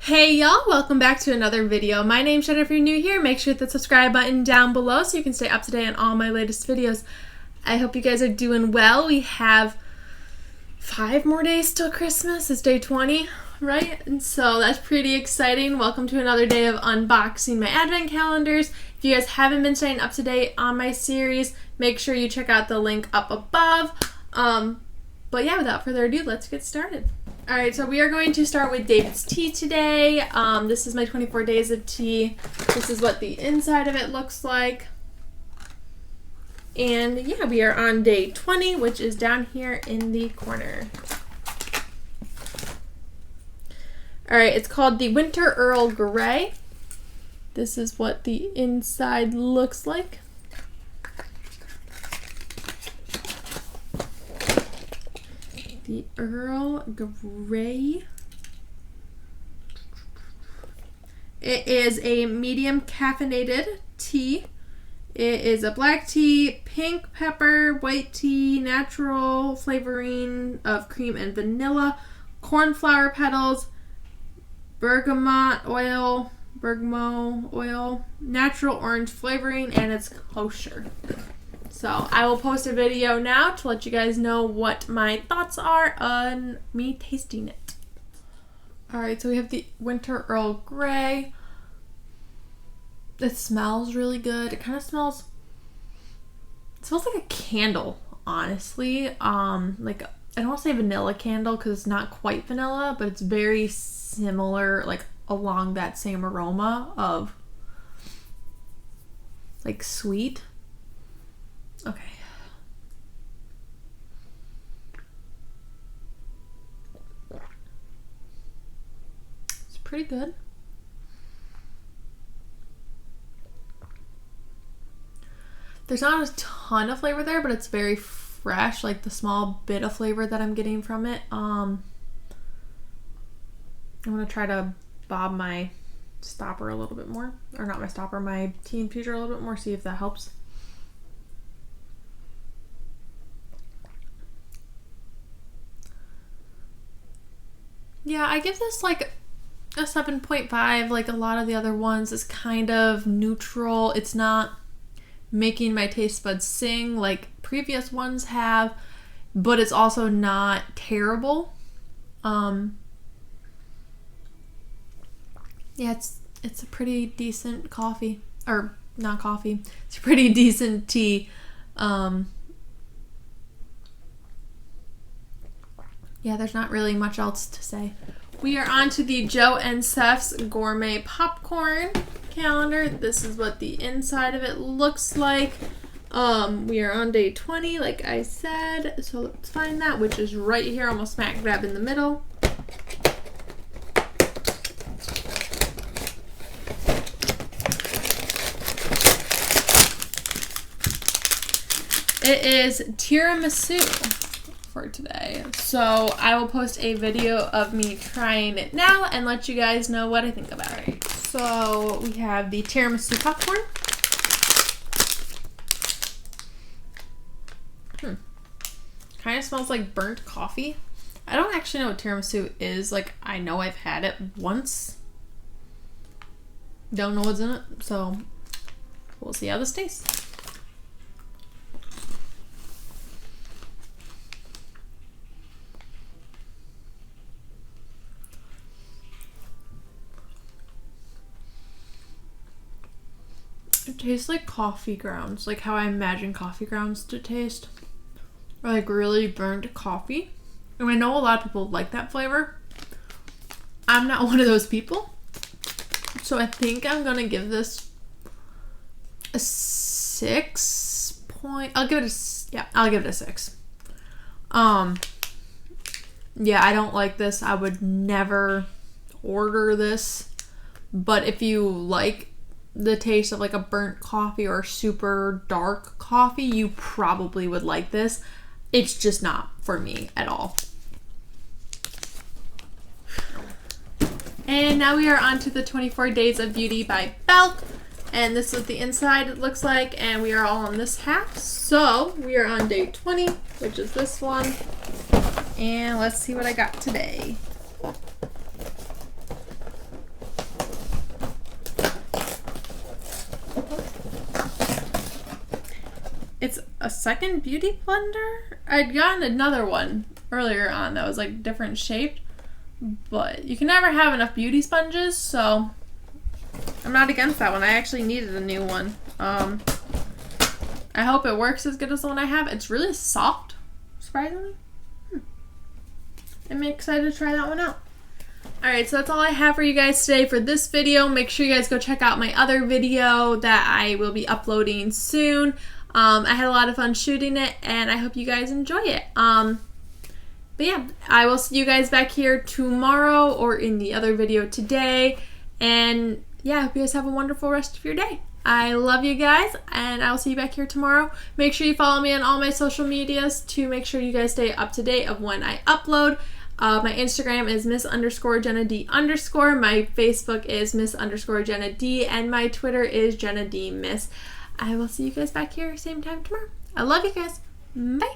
Hey y'all, welcome back to another video. My name's Jenna. If you're new here, make sure to hit the subscribe button down below so you can stay up to date on all my latest videos. I hope you guys are doing well. We have 5 more days till Christmas. It's day 20, right? And so that's pretty exciting. Welcome to another day of unboxing my advent calendars. If you guys haven't been staying up to date on my series, make sure you check out the link up above. But yeah, without further ado, let's get started. Alright, so we are going to start with David's tea today. This is my 24 days of tea. This is what the inside of it looks like. And yeah, we are on day 20, which is down here in the corner. Alright, it's called the Winter Earl Grey. This is what the inside looks like. The Earl Grey. It is a medium caffeinated tea. It is a black tea, pink pepper, white tea, natural flavoring of cream and vanilla, cornflower petals, bergamot oil, natural orange flavoring, and it's kosher. So I will post a video now to let you guys know what my thoughts are on me tasting it. Alright, so we have the Winter Earl Grey. It smells really good. It kind of smells like a candle, honestly. Like, I don't want to say vanilla candle because it's not quite vanilla, but it's very similar, like along that same aroma of like sweet. Okay. It's pretty good. There's not a ton of flavor there, but it's very fresh, like the small bit of flavor that I'm getting from it. I'm gonna try to bob my stopper a little bit more. Or not my stopper, my tea infuser a little bit more, see if that helps. Yeah, I give this like a 7.5. Like a lot of the other ones, is kind of neutral. It's not making my taste buds sing like previous ones have, but it's also not terrible. Yeah, it's a pretty decent coffee, or not coffee. It's a pretty decent tea. Yeah, there's not really much else to say. We are on to the Joe and Seth's Gourmet Popcorn calendar. This is what the inside of it looks like. We are on day 20, like I said. So let's find that, which is right here, almost smack dab in the middle. It is tiramisu for today. So I will post a video of me trying it now and let you guys know what I think about it. So we have the tiramisu popcorn. Kind of smells like burnt coffee. I don't actually know what tiramisu is. Like, I know I've had it once. Don't know what's in it. So we'll see how this tastes. It tastes like coffee grounds, like how I imagine coffee grounds to taste. Or like really burnt coffee. And I know a lot of people like that flavor. I'm not one of those people. So I think I'm gonna give this a 6 point. I'll give it a 6. Yeah, I don't like this. I would never order this. But if you like the taste of like a burnt coffee or super dark coffee, you probably would like this. It's just not for me at all. And now we are on to the 24 Days of Beauty by Belk. And this is the inside it looks like, and we are all on this half. So we are on day 20, which is this one. And let's see what I got today. It's a second beauty blender. I'd gotten another one earlier on that was like different shaped, but you can never have enough beauty sponges, so I'm not against that one. I actually needed a new one. I hope it works as good as the one I have. It's really soft, surprisingly. I'm excited to try that one out. Alright, so that's all I have for you guys today for this video. Make sure you guys go check out my other video that I will be uploading soon. I had a lot of fun shooting it, and I hope you guys enjoy it. But yeah, I will see you guys back here tomorrow or in the other video today. And yeah, I hope you guys have a wonderful rest of your day. I love you guys, and I'll see you back here tomorrow. Make sure you follow me on all my social medias to make sure you guys stay up to date of when I upload. My Instagram is miss_JennaD_. My Facebook is miss_JennaD, and my Twitter is JennaDMiss. I will see you guys back here same time tomorrow. I love you guys. Bye.